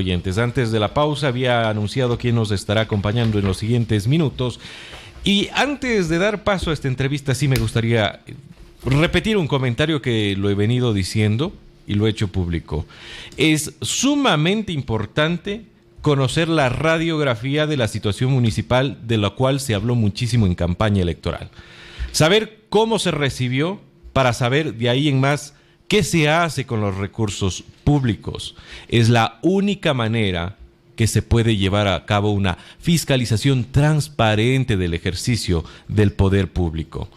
oyentes. Antes de la pausa había anunciado quién nos estará acompañando en los siguientes minutos. Y antes de dar paso a esta entrevista, sí me gustaría repetir un comentario que lo he venido diciendo y lo he hecho público. Es sumamente importante conocer la radiografía de la situación municipal, de la cual se habló muchísimo en campaña electoral. Saber cómo se recibió para saber de ahí en más qué se hace con los recursos públicos. Es la única manera que se puede llevar a cabo una fiscalización transparente del ejercicio del poder público.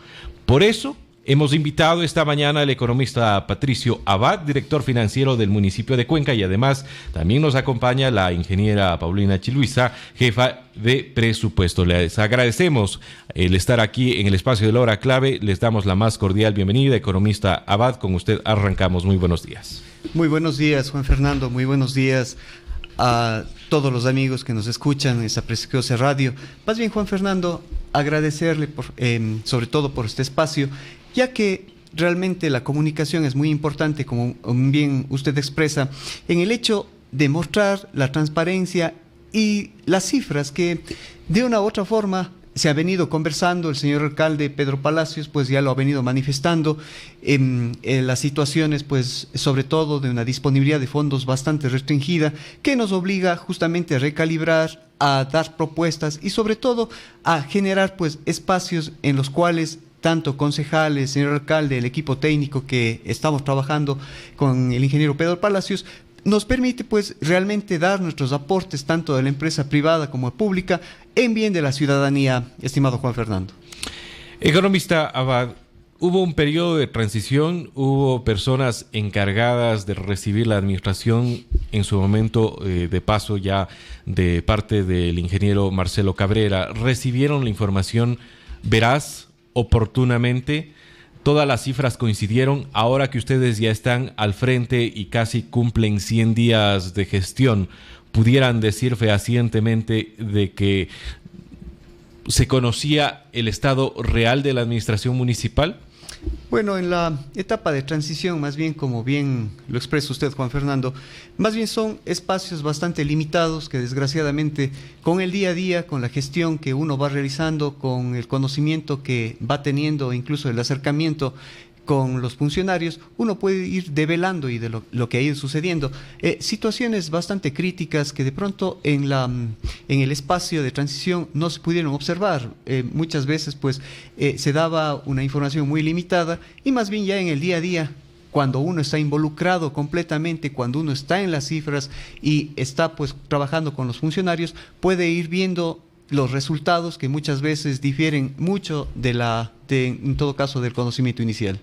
Por eso, hemos invitado esta mañana al economista Patricio Abad, director financiero del municipio de Cuenca, y además también nos acompaña la ingeniera Paulina Chiluisa, jefa de presupuesto. Les agradecemos el estar aquí en el espacio de la hora clave. Les damos la más cordial bienvenida. Economista Abad, con usted arrancamos. Muy buenos días. Muy buenos días, Juan Fernando. Muy buenos días a todos los amigos que nos escuchan en esta preciosa radio. Más bien, Juan Fernando, agradecerle sobre todo por este espacio, ya que realmente la comunicación es muy importante, como bien usted expresa, en el hecho de mostrar la transparencia y las cifras que de una u otra forma se ha venido conversando. El señor alcalde Pedro Palacios pues ya lo ha venido manifestando en las situaciones, pues sobre todo de una disponibilidad de fondos bastante restringida, que nos obliga justamente a recalibrar, a dar propuestas y sobre todo a generar pues espacios en los cuales tanto concejales, señor alcalde, el equipo técnico que estamos trabajando con el ingeniero Pedro Palacios, nos permite pues realmente dar nuestros aportes tanto de la empresa privada como pública en bien de la ciudadanía, estimado Juan Fernando. Economista Abad, hubo un periodo de transición, hubo personas encargadas de recibir la administración en su momento de paso ya de parte del ingeniero Marcelo Cabrera. ¿Recibieron la información veraz, oportunamente? Todas las cifras coincidieron. Ahora que ustedes ya están al frente y casi cumplen 100 días de gestión, ¿pudieran decir fehacientemente de que se conocía el estado real de la administración municipal? Bueno, en la etapa de transición, más bien, como bien lo expresa usted, Juan Fernando, más bien son espacios bastante limitados que desgraciadamente con el día a día, con la gestión que uno va realizando, con el conocimiento que va teniendo, incluso el acercamiento con los funcionarios, uno puede ir develando y de lo que ha ido sucediendo. Situaciones bastante críticas que de pronto en el espacio de transición no se pudieron observar. Muchas veces pues se daba una información muy limitada y más bien ya en el día a día, cuando uno está involucrado completamente, cuando uno está en las cifras y está pues trabajando con los funcionarios, puede ir viendo los resultados que muchas veces difieren mucho en todo caso del conocimiento inicial.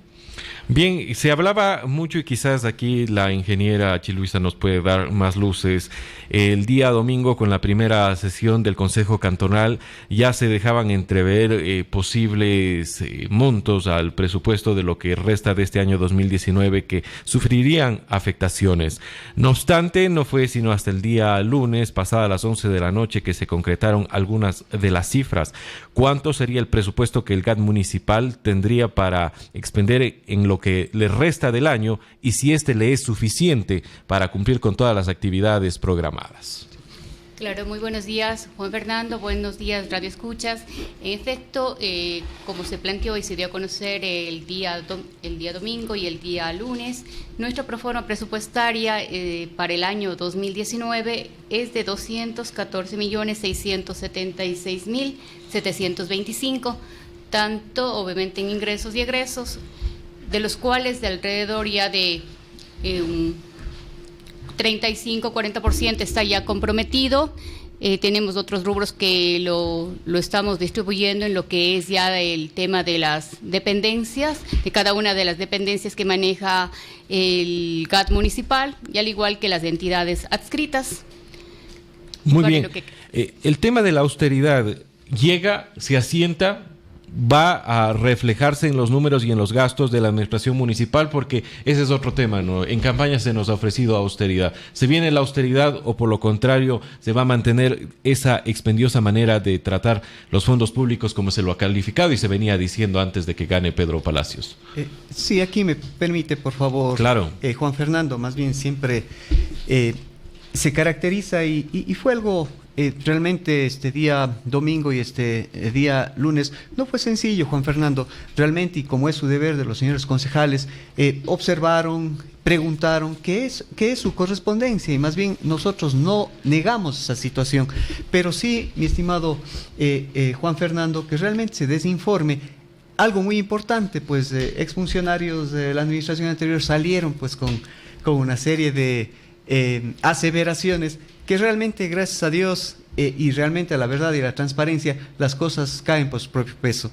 Bien, se hablaba mucho y quizás aquí la ingeniera Chiluisa nos puede dar más luces. El día domingo, con la primera sesión del Consejo Cantonal, ya se dejaban entrever posibles montos al presupuesto de lo que resta de este año 2019 que sufrirían afectaciones. No obstante, no fue sino hasta el día lunes, pasadas las 11 de la noche, que se concretaron algunas de las cifras. ¿Cuánto sería el presupuesto que el GAT municipal tendría para expender en lo que le resta del año y si este le es suficiente para cumplir con todas las actividades programadas? Claro, muy buenos días, Juan Fernando, buenos días, Radio Escuchas. En efecto, como se planteó y se dio a conocer el día domingo y el día lunes, nuestra proforma presupuestaria para el año 2019 es de 214.676.725, tanto obviamente en ingresos y egresos, de los cuales de alrededor ya de 35-40% está ya comprometido. Tenemos otros rubros que lo estamos distribuyendo en lo que es ya el tema de las dependencias, de cada una de las dependencias que maneja el GAT municipal, y al igual que las entidades adscritas. Muy bien. El tema de la austeridad llega, se asienta, va a reflejarse en los números y en los gastos de la administración municipal, porque ese es otro tema, ¿no? En campaña se nos ha ofrecido austeridad. ¿Se viene la austeridad o por lo contrario se va a mantener esa expendiosa manera de tratar los fondos públicos como se lo ha calificado y se venía diciendo antes de que gane Pedro Palacios? Sí, aquí me permite, por favor, claro. Juan Fernando, más bien siempre se caracteriza y fue algo realmente este día domingo y este día lunes no fue sencillo, Juan Fernando, realmente, y como es su deber de los señores concejales, observaron, preguntaron qué es su correspondencia, y más bien nosotros no negamos esa situación, pero sí, mi estimado Juan Fernando, que realmente se desinforme. Algo muy importante, pues exfuncionarios de la administración anterior salieron pues con una serie de aseveraciones que realmente, gracias a Dios y realmente a la verdad y la transparencia, las cosas caen por su propio peso.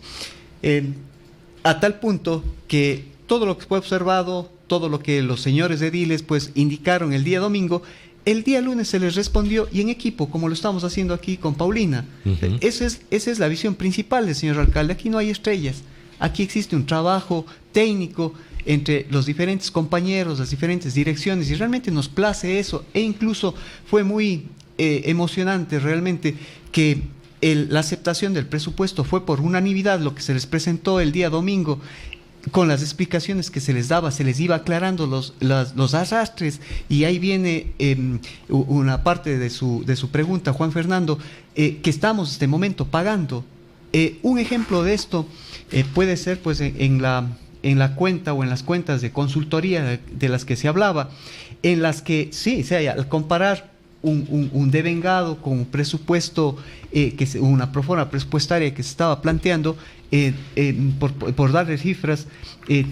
A tal punto que todo lo que fue observado, todo lo que los señores ediles pues indicaron el día domingo, el día lunes se les respondió, y en equipo, como lo estamos haciendo aquí con Paulina. Uh-huh. Esa es la visión principal del señor alcalde. Aquí no hay estrellas, aquí existe un trabajo técnico entre los diferentes compañeros, las diferentes direcciones, y realmente nos place eso, e incluso fue muy emocionante realmente que la aceptación del presupuesto fue por unanimidad, lo que se les presentó el día domingo, con las explicaciones que se les daba, se les iba aclarando los arrastres, y ahí viene una parte de su pregunta, Juan Fernando, que estamos en este momento pagando. Un ejemplo de esto puede ser pues en la cuenta o en las cuentas de consultoría de las que se hablaba, en las que sí, o sea, al comparar un devengado con un presupuesto, una proforma presupuestaria que se estaba planteando, por darle cifras,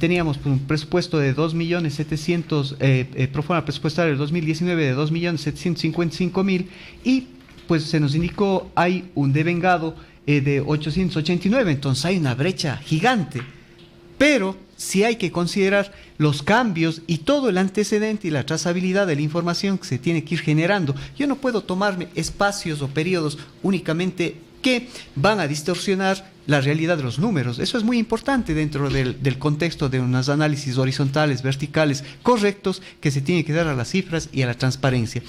teníamos un presupuesto de 2.700.000, proforma presupuestaria del 2019 de 2.755.000, y pues se nos indicó hay un devengado de 889, entonces hay una brecha gigante. Pero sí hay que considerar los cambios y todo el antecedente y la trazabilidad de la información que se tiene que ir generando. Yo no puedo tomarme espacios o periodos únicamente que van a distorsionar la realidad de los números. Eso es muy importante dentro del contexto de unos análisis horizontales, verticales, correctos, que se tiene que dar a las cifras y a la transparencia.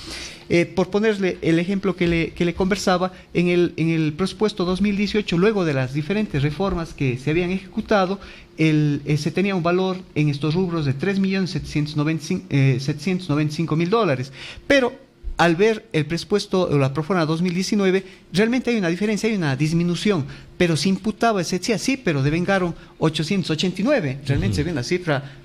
Por ponerle el ejemplo que le conversaba, en el presupuesto 2018, luego de las diferentes reformas que se habían ejecutado, se tenía un valor en estos rubros de $3.795.000, pero al ver el presupuesto o la proforma 2019, realmente hay una diferencia, hay una disminución, pero se imputaba, se decía, sí, pero devengaron 889, realmente se ve una cifra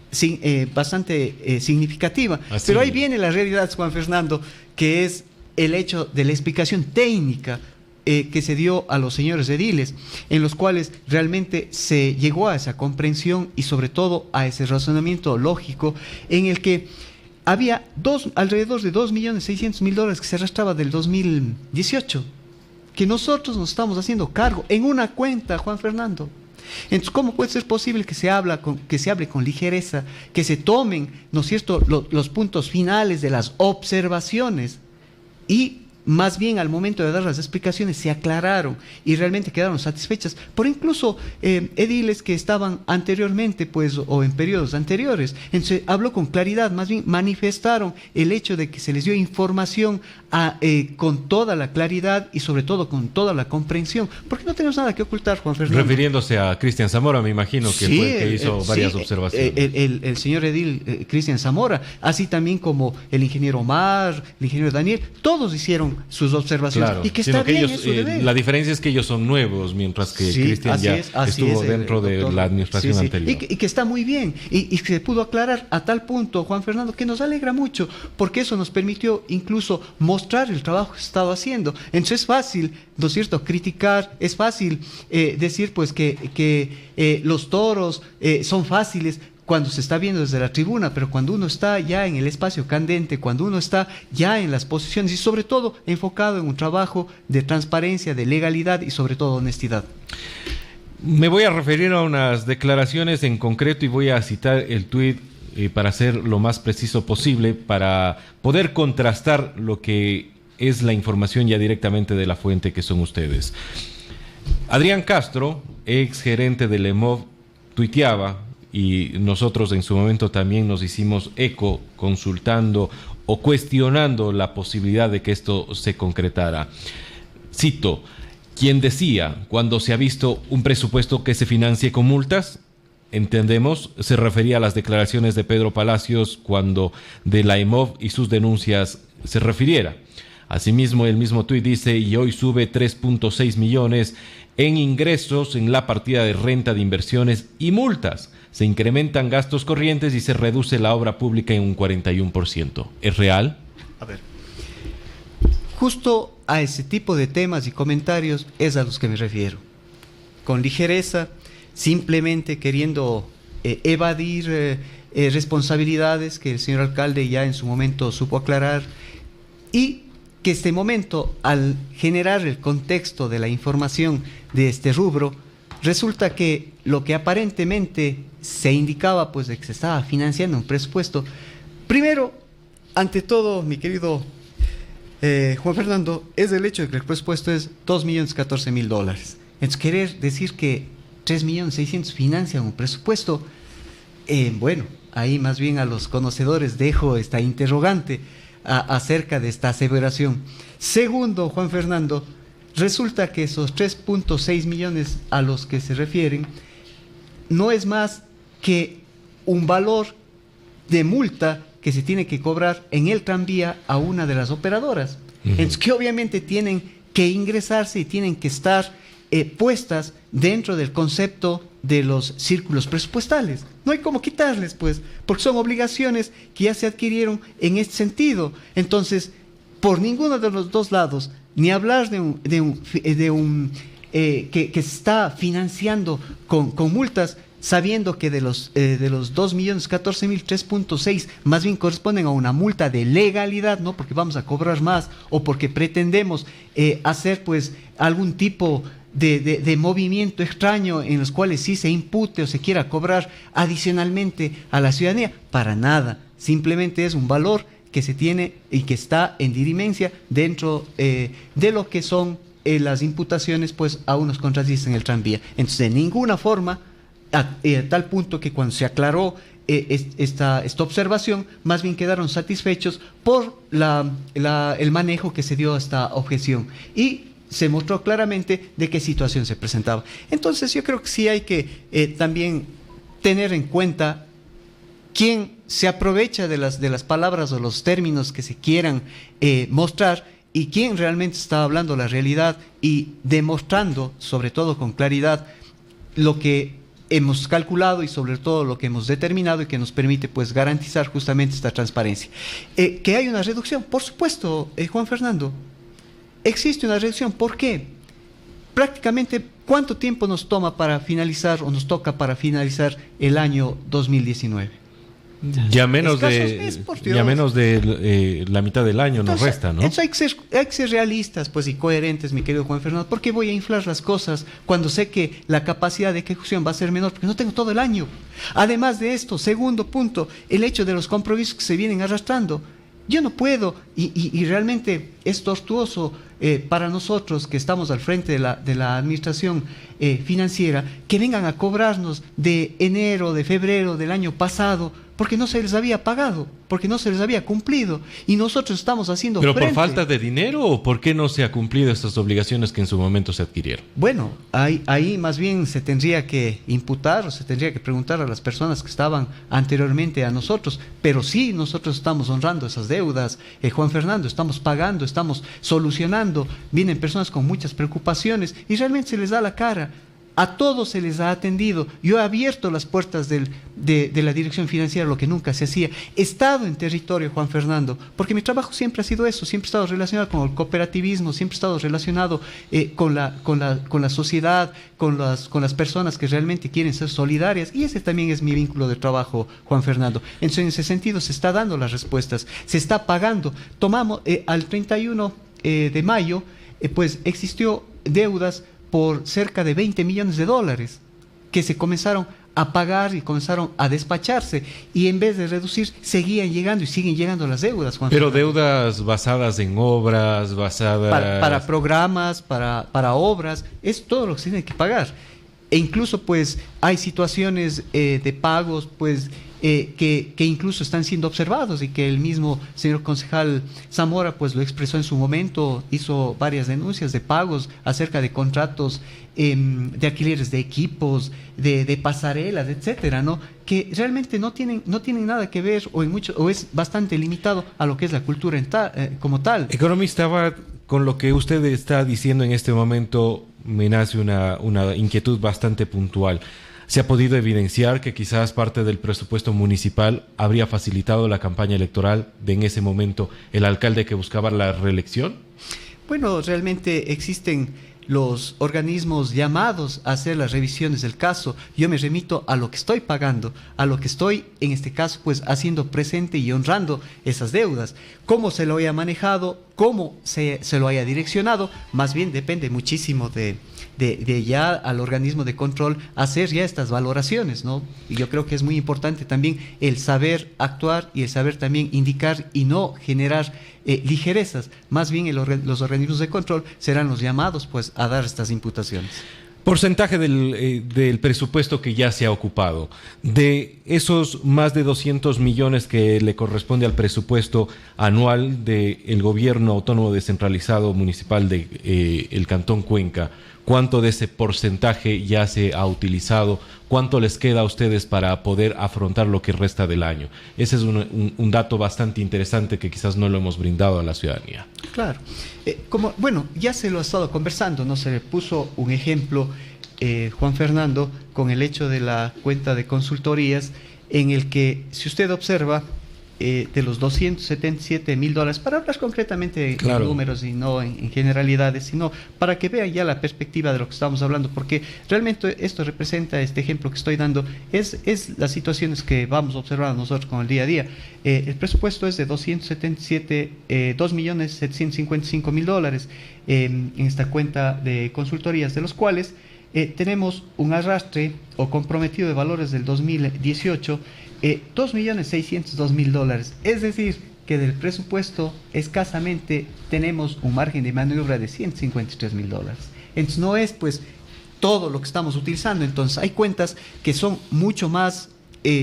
bastante significativa. Así. Pero ahí viene la realidad, Juan Fernando, que es el hecho de la explicación técnica que se dio a los señores ediles, en los cuales realmente se llegó a esa comprensión y sobre todo a ese razonamiento lógico en el que había alrededor de $2.600.000 que se arrastraba del 2018, que nosotros nos estamos haciendo cargo en una cuenta, Juan Fernando. Entonces, ¿cómo puede ser posible que se hable con ligereza, que se tomen, ¿no es cierto?, los puntos finales de las observaciones, y más bien al momento de dar las explicaciones se aclararon y realmente quedaron satisfechas por incluso ediles que estaban anteriormente pues o en periodos anteriores? Entonces habló con claridad, más bien manifestaron el hecho de que se les dio información con toda la claridad y sobre todo con toda la comprensión, porque no tenemos nada que ocultar, Juan Fernando. Refiriéndose a Cristian Zamora, me imagino que sí, fue el que hizo varias observaciones. El señor edil Cristian Zamora, así también como el ingeniero Omar, el ingeniero Daniel, todos hicieron sus observaciones, claro, y que está bien, ellos, la diferencia es que ellos son nuevos, mientras que Cristian ya estuvo dentro de la administración anterior. Y que está muy bien, y se pudo aclarar a tal punto, Juan Fernando, que nos alegra mucho, porque eso nos permitió incluso mostrar el trabajo que se estaba haciendo. Entonces es fácil, ¿no es cierto?, criticar, es fácil decir pues que los toros son fáciles cuando se está viendo desde la tribuna, pero cuando uno está ya en el espacio candente, cuando uno está ya en las posiciones y sobre todo enfocado en un trabajo de transparencia, de legalidad y sobre todo honestidad. Me voy a referir a unas declaraciones en concreto y voy a citar el tuit para ser lo más preciso posible, para poder contrastar lo que es la información ya directamente de la fuente que son ustedes. Adrián Castro, ex gerente del EMOV, tuiteaba, y nosotros en su momento también nos hicimos eco consultando o cuestionando la posibilidad de que esto se concretara. Cito, quien decía, cuando se ha visto un presupuesto que se financie con multas, entendemos, se refería a las declaraciones de Pedro Palacios cuando de la EMOV y sus denuncias se refiriera. Asimismo, el mismo tuit dice, y hoy sube 3.6 millones en ingresos en la partida de renta de inversiones y multas. Se incrementan gastos corrientes y se reduce la obra pública en un 41%. ¿Es real? A ver, justo a ese tipo de temas y comentarios es a los que me refiero. Con ligereza, simplemente queriendo evadir responsabilidades que el señor alcalde ya en su momento supo aclarar, y que este momento, al generar el contexto de la información de este rubro, resulta que lo que aparentemente se indicaba, pues, de que se estaba financiando un presupuesto, primero, ante todo, mi querido Juan Fernando, es el hecho de que el presupuesto es $2.014.000. Entonces, querer decir que 3.600.000 financian un presupuesto, bueno, ahí más bien a los conocedores dejo esta interrogante acerca de esta aseveración. Segundo, Juan Fernando, resulta que esos 3.6 millones a los que se refieren no es más que un valor de multa que se tiene que cobrar en el tranvía a una de las operadoras. Entonces, que obviamente tienen que ingresarse y tienen que estar puestas dentro del concepto de los círculos presupuestales. No hay como quitarles, pues, porque son obligaciones que ya se adquirieron en este sentido. Entonces, por ninguno de los dos lados, ni hablar que se está financiando con multas, sabiendo que de los 2.014.000, 3.6 más bien corresponden a una multa de legalidad, no porque vamos a cobrar más o porque pretendemos hacer, pues, algún tipo de movimiento extraño en los cuales sí se impute o se quiera cobrar adicionalmente a la ciudadanía. Para nada, simplemente es un valor que se tiene y que está en dirimencia dentro de lo que son las imputaciones, pues, a unos contratistas en el tranvía. Entonces, de ninguna forma, a tal punto que cuando se aclaró esta observación, más bien quedaron satisfechos por el manejo que se dio a esta objeción, y se mostró claramente de qué situación se presentaba. Entonces, yo creo que sí hay que también tener en cuenta quién se aprovecha de las palabras o los términos que se quieran mostrar, y quién realmente está hablando la realidad y demostrando, sobre todo con claridad, lo que hemos calculado y sobre todo lo que hemos determinado, y que nos permite, pues, garantizar justamente esta transparencia. Que hay una reducción, por supuesto, Juan Fernando, existe una reducción. ¿Por qué? Prácticamente, ¿cuánto tiempo nos toma para finalizar o nos toca para finalizar el año 2019? Ya menos de la mitad del año. Entonces, nos resta, ¿no? Hay que ser realistas, pues, y coherentes, mi querido Juan Fernando. ¿Por qué voy a inflar las cosas cuando sé que la capacidad de ejecución va a ser menor? Porque no tengo todo el año. Además de esto, segundo punto, el hecho de los compromisos que se vienen arrastrando. Yo no puedo, y realmente es tortuoso para nosotros que estamos al frente de la administración financiera, que vengan a cobrarnos de enero, de febrero del año pasado, porque no se les había pagado, porque no se les había cumplido, y nosotros estamos haciendo ¿Pero frente. por falta de dinero o por qué no se ha cumplido estas obligaciones que en su momento se adquirieron? Bueno, ahí más bien se tendría que imputar, o se tendría que preguntar a las personas que estaban anteriormente a nosotros, pero sí, nosotros estamos honrando esas deudas, Juan Fernando, estamos pagando, estamos solucionando, vienen personas con muchas preocupaciones y realmente se les da la cara. A todos se les ha atendido. Yo he abierto las puertas de la dirección financiera, lo que nunca se hacía. He estado en territorio, Juan Fernando, porque mi trabajo siempre ha sido eso, siempre he estado relacionado con el cooperativismo, siempre he estado relacionado con la sociedad, con las personas que realmente quieren ser solidarias, y ese también es mi vínculo de trabajo, Juan Fernando. Entonces, en ese sentido, se está dando las respuestas, se está pagando. Tomamos al 31 de mayo, pues existió deudas por cerca de $20 millones que se comenzaron a pagar y comenzaron a despacharse, y en vez de reducir seguían llegando y siguen llegando las deudas, Juan Pero Fernando. Deudas basadas en obras, para programas, para obras, es todo lo que se tiene que pagar. e incluso pues hay situaciones de pagos pues que incluso están siendo observados y que el mismo señor concejal Zamora pues lo expresó en su momento, hizo varias denuncias de pagos acerca de contratos de alquileres de equipos, de pasarelas, etcétera, ¿no? Que realmente no tienen nada que ver o es bastante limitado a lo que es la cultura como tal. Economista, con lo que usted está diciendo en este momento me nace una inquietud bastante puntual. ¿Se ha podido evidenciar que quizás parte del presupuesto municipal habría facilitado la campaña electoral de en ese momento el alcalde que buscaba la reelección? Bueno, realmente existen los organismos llamados a hacer las revisiones del caso. Yo me remito a lo que estoy pagando, a lo que estoy, en este caso, pues haciendo presente y honrando esas deudas. Cómo se lo haya manejado, cómo se lo haya direccionado, más bien depende muchísimo de ya al organismo de control hacer ya estas valoraciones, ¿no? Y yo creo que es muy importante también el saber actuar y el saber también indicar y no generar ligerezas. Más bien los organismos de control serán los llamados pues a dar estas imputaciones. Porcentaje del presupuesto que ya se ha ocupado. De esos más de 200 millones que le corresponde al presupuesto anual del gobierno autónomo descentralizado municipal del Cantón Cuenca, ¿cuánto de ese porcentaje ya se ha utilizado? ¿Cuánto les queda a ustedes para poder afrontar lo que resta del año? Ese es un dato bastante interesante que quizás no lo hemos brindado a la ciudadanía. Claro. Ya se lo ha estado conversando, ¿no? Se le puso un ejemplo, Juan Fernando, con el hecho de la cuenta de consultorías, en el que, si usted observa, de los $277,000, para hablar concretamente en números y no en generalidades, sino para que vean ya la perspectiva de lo que estamos hablando, porque realmente esto representa, este ejemplo que estoy dando, es las situaciones que vamos observando nosotros con el día a día. El presupuesto es de $2.755,000 en esta cuenta de consultorías, de los cuales tenemos un arrastre o comprometido de valores del 2018, $2.602.000. Es decir, que del presupuesto escasamente tenemos un margen de maniobra de $153,000. Entonces no es pues todo lo que estamos utilizando. Entonces hay cuentas que son mucho más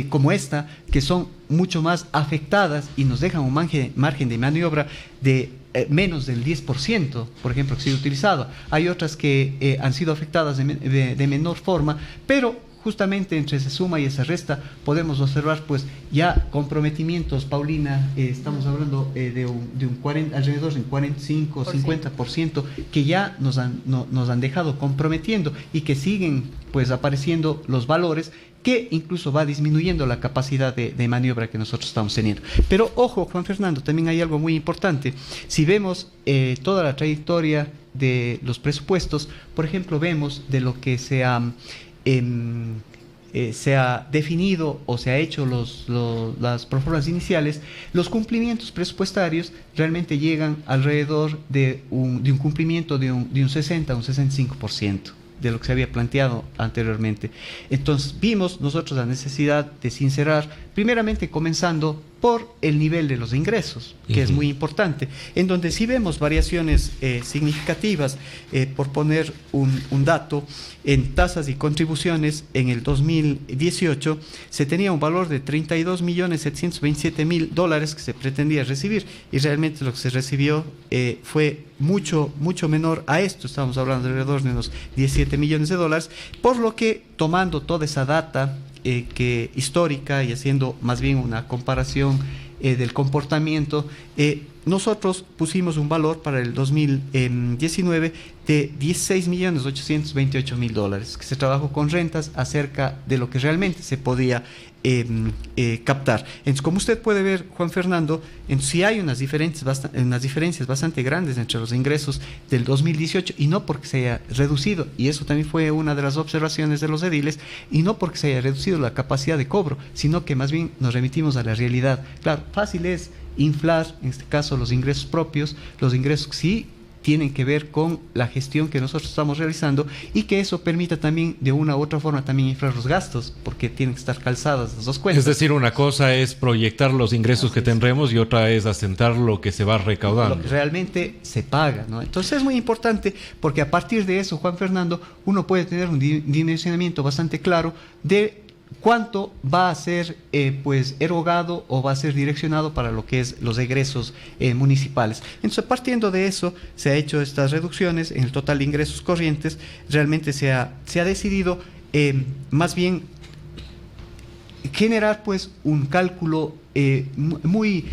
como esta, que son mucho más afectadas y nos dejan un margen de maniobra de menos del 10%, por ejemplo, que ha sido utilizado. Hay otras que han sido afectadas de menor forma, pero justamente entre esa suma y esa resta podemos observar pues ya comprometimientos, Paulina, estamos hablando de un 40, alrededor de un 45, 50% que ya nos han dejado comprometiendo y que siguen pues apareciendo los valores, que incluso va disminuyendo la capacidad de maniobra que nosotros estamos teniendo. Pero ojo, Juan Fernando, también hay algo muy importante. Si vemos toda la trayectoria de los presupuestos, por ejemplo, vemos de lo que se ha definido o se ha hecho las proformas iniciales, los cumplimientos presupuestarios realmente llegan alrededor de un cumplimiento de un 60 a un 65% de lo que se había planteado anteriormente. Entonces vimos nosotros la necesidad de sincerar, primeramente comenzando por el nivel de los ingresos, que es muy importante, en donde sí vemos variaciones significativas. Por poner un dato, en tasas y contribuciones en el 2018 se tenía un valor de $32.727.000 que se pretendía recibir, y realmente lo que se recibió fue mucho menor a esto. Estamos hablando de alrededor de unos $17 millones, por lo que, tomando toda esa data histórica y haciendo más bien una comparación del comportamiento, nosotros pusimos un valor para el 2019 de $16.828.000, que se trabajó con rentas acerca de lo que realmente se podía captar. Entonces, como usted puede ver, Juan Fernando, sí hay unas diferencias bastante grandes entre los ingresos del 2018, y no porque se haya reducido, y eso también fue una de las observaciones de los ediles, y no porque se haya reducido la capacidad de cobro, sino que más bien nos remitimos a la realidad. Claro, fácil es inflar, en este caso, los ingresos propios, los ingresos que sí tienen que ver con la gestión que nosotros estamos realizando y que eso permita también de una u otra forma también inflar los gastos, porque tienen que estar calzadas las dos cuentas. Es decir, una cosa es proyectar los ingresos que tendremos y otra es asentar lo que se va recaudando. Lo que realmente se paga, ¿no? Entonces es muy importante porque a partir de eso, Juan Fernando, uno puede tener un dimensionamiento bastante claro de cuánto va a ser pues erogado o va a ser direccionado para lo que es los egresos municipales. Entonces, partiendo de eso, se ha hecho estas reducciones en el total de ingresos corrientes. Realmente se ha decidido más bien generar pues un cálculo muy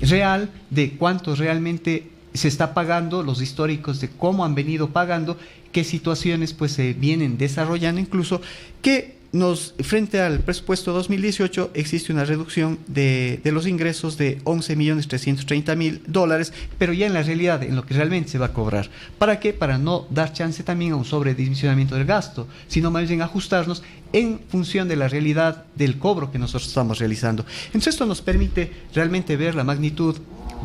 real de cuánto realmente se está pagando, los históricos de cómo han venido pagando, qué situaciones pues se vienen desarrollando, incluso que frente al presupuesto 2018 existe una reducción de los ingresos de $11.330.000, pero ya en la realidad, en lo que realmente se va a cobrar. ¿Para qué? Para no dar chance también a un sobredimensionamiento del gasto, sino más bien ajustarnos en función de la realidad del cobro que nosotros estamos realizando. Entonces esto nos permite realmente ver la magnitud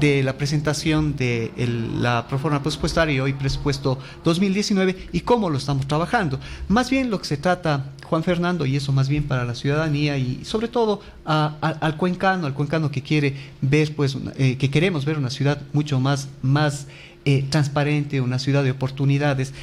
de la presentación de la proforma presupuestaria y hoy presupuesto 2019 y cómo lo estamos trabajando. Más bien lo que se trata, Juan Fernando, y eso más bien para la ciudadanía y sobre todo al cuencano que quiere ver, pues, que queremos ver una ciudad mucho más transparente, una ciudad de oportunidades.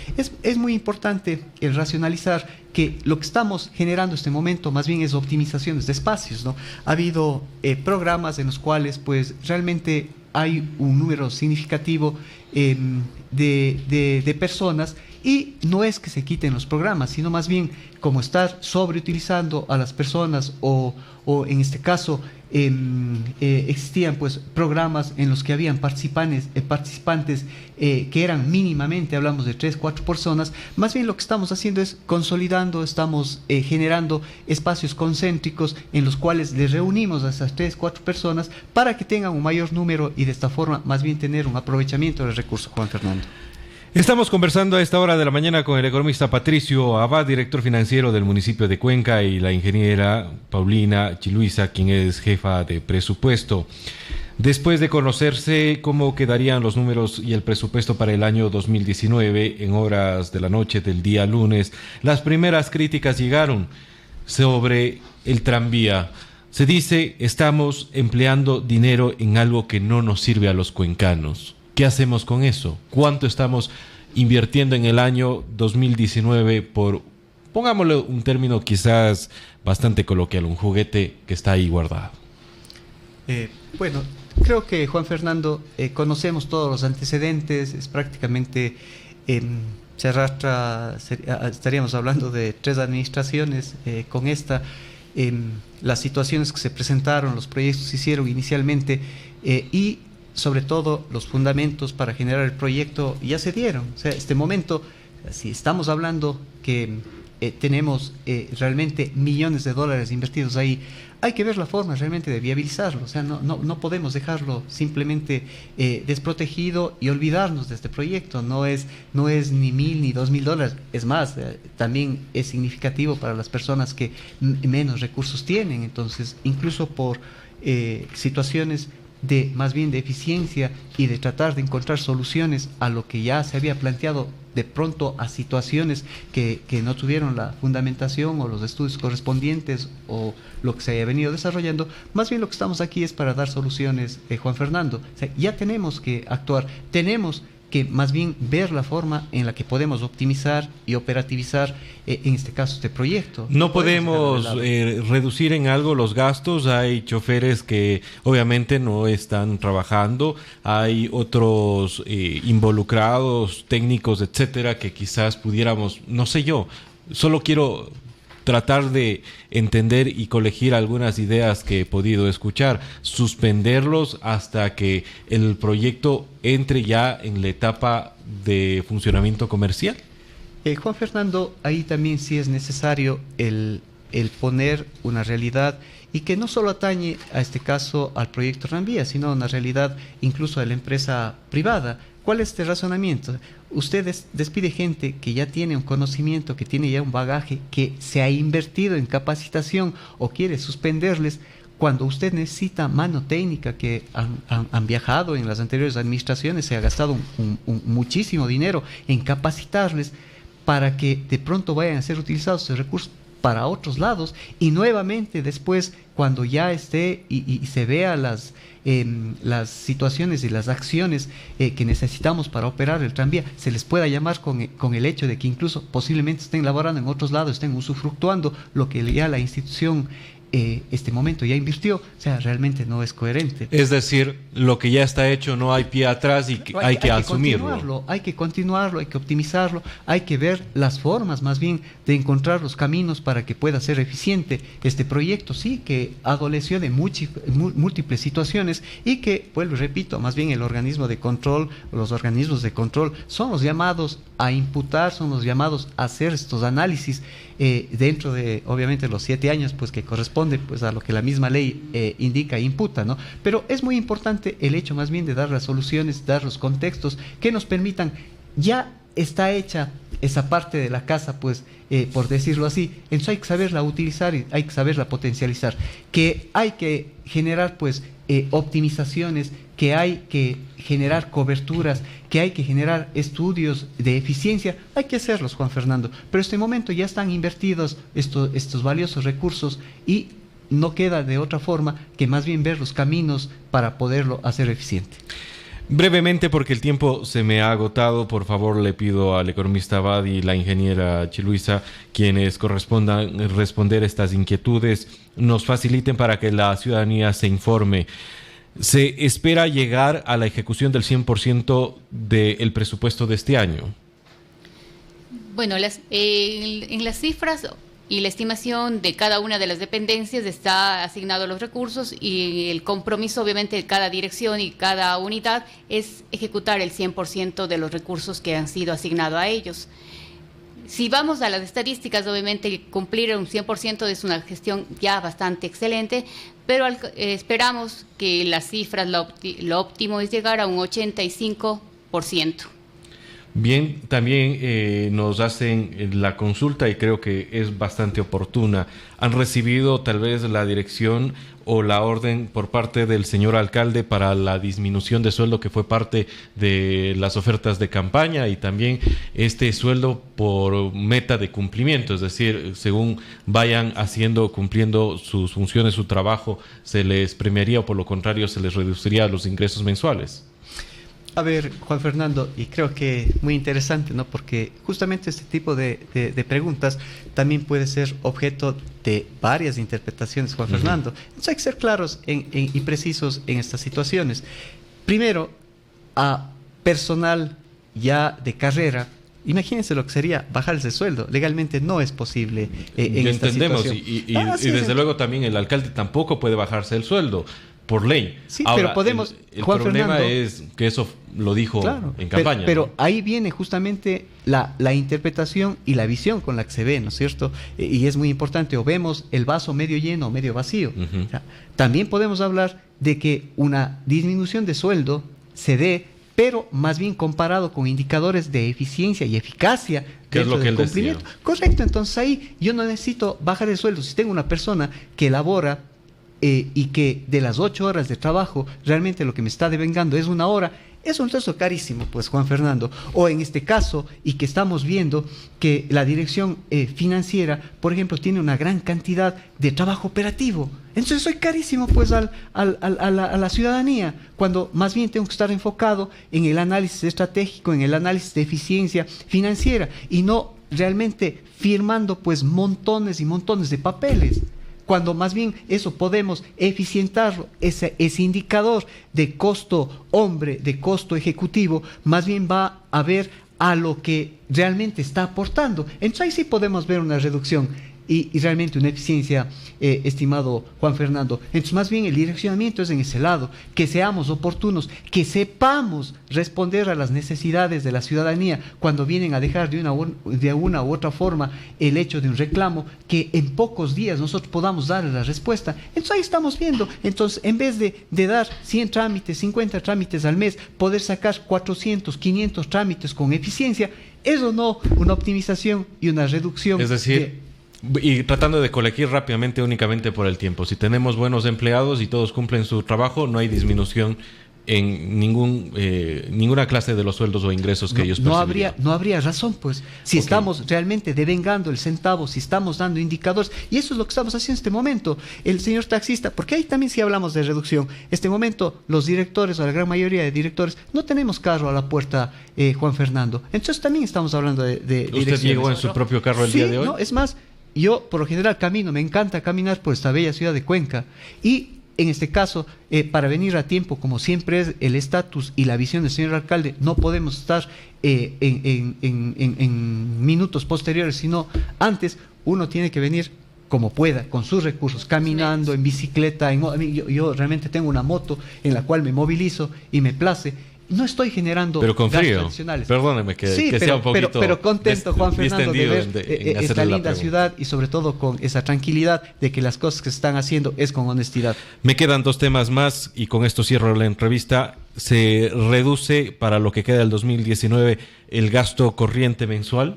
Es muy importante el racionalizar que lo que estamos generando en este momento más bien es optimizaciones de espacios, ¿no? Ha habido programas en los cuales pues realmente hay un número significativo de personas y no es que se quiten los programas, sino más bien como estar sobreutilizando a las personas o en este caso existían pues programas en los que habían participantes que eran mínimamente, hablamos de 3-4 personas. Más bien lo que estamos haciendo es consolidando, estamos generando espacios concéntricos en los cuales les reunimos a esas 3-4 personas para que tengan un mayor número y de esta forma más bien tener un aprovechamiento del recurso, Juan Fernando. Estamos conversando a esta hora de la mañana con el economista Patricio Abad, director financiero del municipio de Cuenca, y la ingeniera Paulina Chiluisa, quien es jefa de presupuesto. Después de conocerse cómo quedarían los números y el presupuesto para el año 2019, en horas de la noche del día lunes, las primeras críticas llegaron sobre el tranvía. Se dice, estamos empleando dinero en algo que no nos sirve a los cuencanos. ¿Qué hacemos con eso? ¿Cuánto estamos invirtiendo en el año 2019 por, pongámosle un término quizás bastante coloquial, un juguete que está ahí guardado? Bueno, creo que Juan Fernando, conocemos todos los antecedentes, es prácticamente, se arrastra, estaríamos hablando de 3 administraciones con esta, las situaciones que se presentaron, los proyectos que se hicieron inicialmente y sobre todo los fundamentos para generar el proyecto ya se dieron. O sea, este momento, si estamos hablando que tenemos realmente millones de dólares invertidos ahí, hay que ver la forma realmente de viabilizarlo. O sea, no podemos dejarlo simplemente desprotegido y olvidarnos de este proyecto. No es ni $1,000 ni $2,000. Es más, también es significativo para las personas que menos recursos tienen. Entonces, incluso por situaciones más bien de eficiencia y de tratar de encontrar soluciones a lo que ya se había planteado, de pronto a situaciones que no tuvieron la fundamentación o los estudios correspondientes o lo que se haya venido desarrollando. Más bien lo que estamos aquí es para dar soluciones, Juan Fernando. O sea, ya tenemos que actuar, tenemos que más bien ver la forma en la que podemos optimizar y operativizar, en este caso, este proyecto. No podemos reducir en algo los gastos. Hay choferes que obviamente no están trabajando, hay otros involucrados, técnicos, etcétera, que quizás pudiéramos, no sé yo, solo quiero tratar de entender y colegir algunas ideas que he podido escuchar, suspenderlos hasta que el proyecto entre ya en la etapa de funcionamiento comercial. Juan Fernando, ahí también sí es necesario el poner una realidad y que no solo atañe a este caso al proyecto Tranvía, sino una realidad incluso de la empresa privada. ¿Cuál es este razonamiento? Usted despide gente que ya tiene un conocimiento, que tiene ya un bagaje, que se ha invertido en capacitación o quiere suspenderles. cuando usted necesita mano técnica, que han viajado en las anteriores administraciones, se ha gastado muchísimo dinero en capacitarles para que de pronto vayan a ser utilizados esos recursos para otros lados, y nuevamente después, cuando ya esté y se vea las situaciones y las acciones que necesitamos para operar el tranvía, se les pueda llamar con el hecho de que incluso posiblemente estén laborando en otros lados, estén usufructuando lo que ya la institución este momento ya invirtió. O sea, realmente no es coherente. Es decir, lo que ya está hecho, no hay pie atrás y hay que asumirlo. Hay que continuarlo, hay que optimizarlo, hay que ver las formas más bien de encontrar los caminos para que pueda ser eficiente este proyecto, sí, que adoleció de múltiples situaciones y que, vuelvo y repito, más bien el organismo de control, los organismos de control son los llamados a imputar, son los llamados a hacer estos análisis dentro de, obviamente, los 7 años pues que corresponde pues a lo que la misma ley indica e imputa, ¿no? Pero es muy importante el hecho más bien de dar las soluciones, dar los contextos que nos permitan, ya está hecha esa parte de la casa, pues, por decirlo así, entonces hay que saberla utilizar y hay que saberla potencializar, que hay que generar pues optimizaciones, que hay que generar coberturas, que hay que generar estudios de eficiencia, hay que hacerlos, Juan Fernando, pero en este momento ya están invertidos estos valiosos recursos y no queda de otra forma que más bien ver los caminos para poderlo hacer eficiente. Brevemente, porque el tiempo se me ha agotado, por favor le pido al economista Abad y la ingeniera Chiluisa, quienes correspondan responder estas inquietudes, nos faciliten para que la ciudadanía se informe. ¿Se espera llegar a la ejecución del 100% del presupuesto de este año? Bueno, en las cifras y la estimación de cada una de las dependencias está asignado los recursos, y el compromiso obviamente de cada dirección y cada unidad es ejecutar el 100% de los recursos que han sido asignados a ellos. Si vamos a las estadísticas, obviamente cumplir un 100% es una gestión ya bastante excelente, pero esperamos que las cifras, lo óptimo es llegar a un 85%. Bien, también nos hacen la consulta y creo que es bastante oportuna. ¿Han recibido tal vez la dirección o la orden por parte del señor alcalde para la disminución de sueldo que fue parte de las ofertas de campaña, y también este sueldo por meta de cumplimiento? Es decir, según vayan cumpliendo sus funciones, su trabajo, ¿se les premiaría o por lo contrario se les reduciría los ingresos mensuales? A ver, Juan Fernando, y creo que muy interesante, ¿no? Porque justamente este tipo de preguntas también puede ser objeto de varias interpretaciones, Juan Fernando. Entonces hay que ser claros y precisos en estas situaciones. Primero, a personal ya de carrera, imagínense lo que sería bajarse el sueldo. Legalmente no es posible en esta situación. Y desde luego también el alcalde tampoco puede bajarse el sueldo por ley. Sí, ahora, pero podemos... El Juan problema Fernando, es que eso lo dijo en campaña. Pero ¿no? ahí viene justamente la interpretación y la visión con la que se ve, ¿no es cierto? Y es muy importante, o vemos el vaso medio lleno o medio vacío. O sea, también podemos hablar de que una disminución de sueldo se dé, pero más bien comparado con indicadores de eficiencia y eficacia dentro del cumplimiento. Correcto, entonces ahí yo no necesito bajar el sueldo. Si tengo una persona que elabora y que de las 8 horas de trabajo realmente lo que me está devengando es 1 hora, es un resto carísimo, pues, Juan Fernando. O en este caso, y que estamos viendo que la dirección financiera, por ejemplo, tiene una gran cantidad de trabajo operativo. Entonces soy carísimo pues a la ciudadanía, cuando más bien tengo que estar enfocado en el análisis estratégico, en el análisis de eficiencia financiera, y no realmente firmando pues montones y montones de papeles, cuando más bien eso podemos eficientarlo, ese indicador de costo hombre, de costo ejecutivo, más bien va a ver a lo que realmente está aportando. Entonces ahí sí podemos ver una reducción y realmente una eficiencia, estimado Juan Fernando. Entonces más bien el direccionamiento es en ese lado, que seamos oportunos, que sepamos responder a las necesidades de la ciudadanía cuando vienen a dejar de una u otra forma el hecho de un reclamo, que en pocos días nosotros podamos darle la respuesta. Entonces ahí estamos viendo, entonces en vez de dar 100 trámites, 50 trámites al mes, poder sacar 400, 500 trámites con eficiencia, eso no, una optimización y una reducción. Es decir, Y tratando de colegir rápidamente únicamente por el tiempo. Si tenemos buenos empleados y todos cumplen su trabajo, no hay disminución en ninguna clase de los sueldos o ingresos que ellos percibirían. No habría razón, pues, si estamos realmente devengando el centavo, si estamos dando indicadores, y eso es lo que estamos haciendo en este momento. El señor taxista, porque ahí también sí hablamos de reducción. Este momento, los directores, o la gran mayoría de directores, no tenemos carro a la puerta, Juan Fernando. Entonces también estamos hablando de ¿Usted llegó en su propio carro el día de hoy? No, es más, yo por lo general camino, me encanta caminar por esta bella ciudad de Cuenca, y en este caso, para venir a tiempo, como siempre es el estatus y la visión del señor alcalde, no podemos estar en minutos posteriores, sino antes. Uno tiene que venir como pueda, con sus recursos, caminando, en bicicleta. Yo realmente tengo una moto en la cual me movilizo y me place. No estoy generando gastos adicionales. Perdóneme que sea un poquito pero contento, Juan Fernando, de ver esta linda ciudad, y sobre todo con esa tranquilidad de que las cosas que se están haciendo es con honestidad. Me quedan 2 temas más y con esto cierro la entrevista. ¿Se reduce para lo que queda del 2019 el gasto corriente mensual?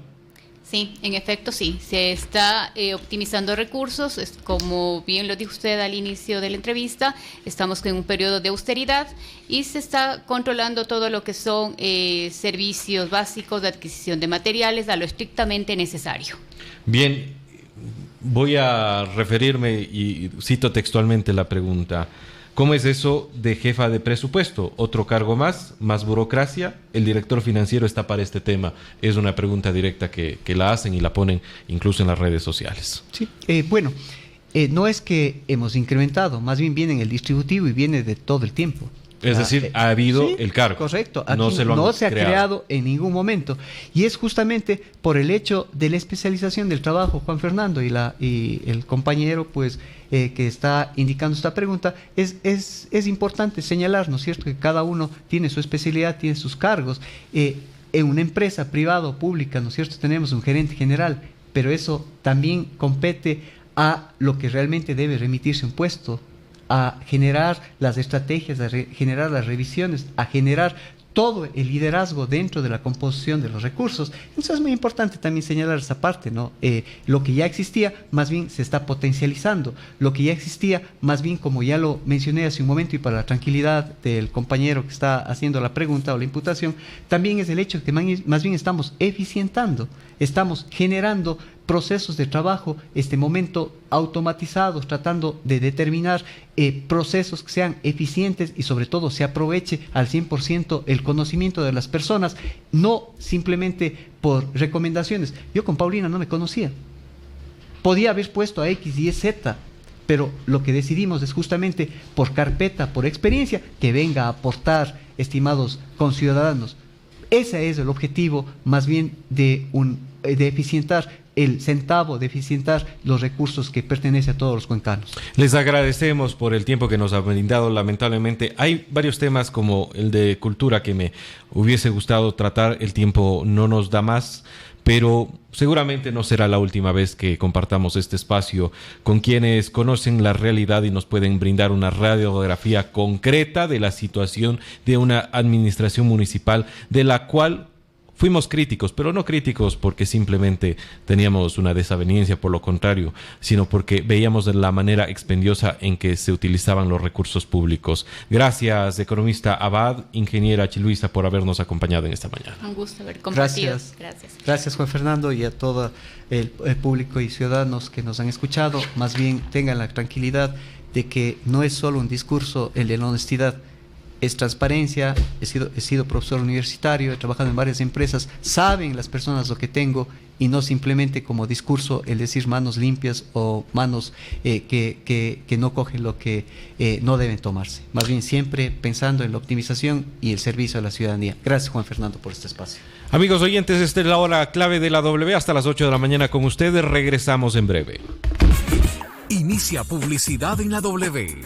Sí, en efecto sí, se está optimizando recursos, como bien lo dijo usted al inicio de la entrevista, estamos en un periodo de austeridad y se está controlando todo lo que son servicios básicos de adquisición de materiales a lo estrictamente necesario. Bien, voy a referirme y cito textualmente la pregunta. ¿Cómo es eso de jefa de presupuesto? ¿Otro cargo más burocracia? ¿El director financiero está para este tema? Es una pregunta directa que la hacen y la ponen incluso en las redes sociales. Sí, no es que hemos incrementado, más bien viene en el distributivo y viene de todo el tiempo. Es decir, ha habido el cargo. Correcto, aquí no se ha creado en ningún momento. Y es justamente por el hecho de la especialización del trabajo, Juan Fernando, y el compañero pues que está indicando esta pregunta, es importante señalar, ¿no es cierto?, que cada uno tiene su especialidad, tiene sus cargos. En una empresa privada o pública, ¿no es cierto?, tenemos un gerente general, pero eso también compete a lo que realmente debe remitirse un puesto, a generar las estrategias, a generar las revisiones, a generar todo el liderazgo dentro de la composición de los recursos. Entonces es muy importante también señalar esa parte, ¿no? Lo que ya existía, más bien se está potencializando. Lo que ya existía, más bien, como ya lo mencioné hace un momento y para la tranquilidad del compañero que está haciendo la pregunta o la imputación, también es el hecho de que más bien estamos eficientando, estamos generando procesos de trabajo, este momento automatizados, tratando de determinar procesos que sean eficientes y sobre todo se aproveche al 100% el conocimiento de las personas, no simplemente por recomendaciones. Yo con Paulina no me conocía, podía haber puesto a X, Y, Z, pero lo que decidimos es justamente por carpeta, por experiencia, que venga a aportar, estimados conciudadanos. Ese es el objetivo más bien de eficientar el centavo, de eficientar los recursos que pertenecen a todos los cuencanos. Les agradecemos por el tiempo que nos ha brindado. Lamentablemente hay varios temas como el de cultura que me hubiese gustado tratar. El tiempo no nos da más, pero seguramente no será la última vez que compartamos este espacio con quienes conocen la realidad y nos pueden brindar una radiografía concreta de la situación de una administración municipal de la cual fuimos críticos, pero no críticos porque simplemente teníamos una desaveniencia, por lo contrario, sino porque veíamos la manera expendiosa en que se utilizaban los recursos públicos. Gracias, economista Abad, ingeniera Chiluisa, por habernos acompañado en esta mañana. Un gusto haber compartido. Gracias, Juan Fernando, y a todo el público y ciudadanos que nos han escuchado. Más bien tengan la tranquilidad de que no es solo un discurso el de la honestidad, es transparencia. He sido profesor universitario, he trabajado en varias empresas, saben las personas lo que tengo y no simplemente como discurso el decir manos limpias o manos que no cogen lo que no deben tomarse. Más bien siempre pensando en la optimización y el servicio a la ciudadanía. Gracias, Juan Fernando, por este espacio. Amigos oyentes, esta es la hora clave de la W. Hasta las 8 de la mañana con ustedes. Regresamos en breve. Inicia publicidad en la W.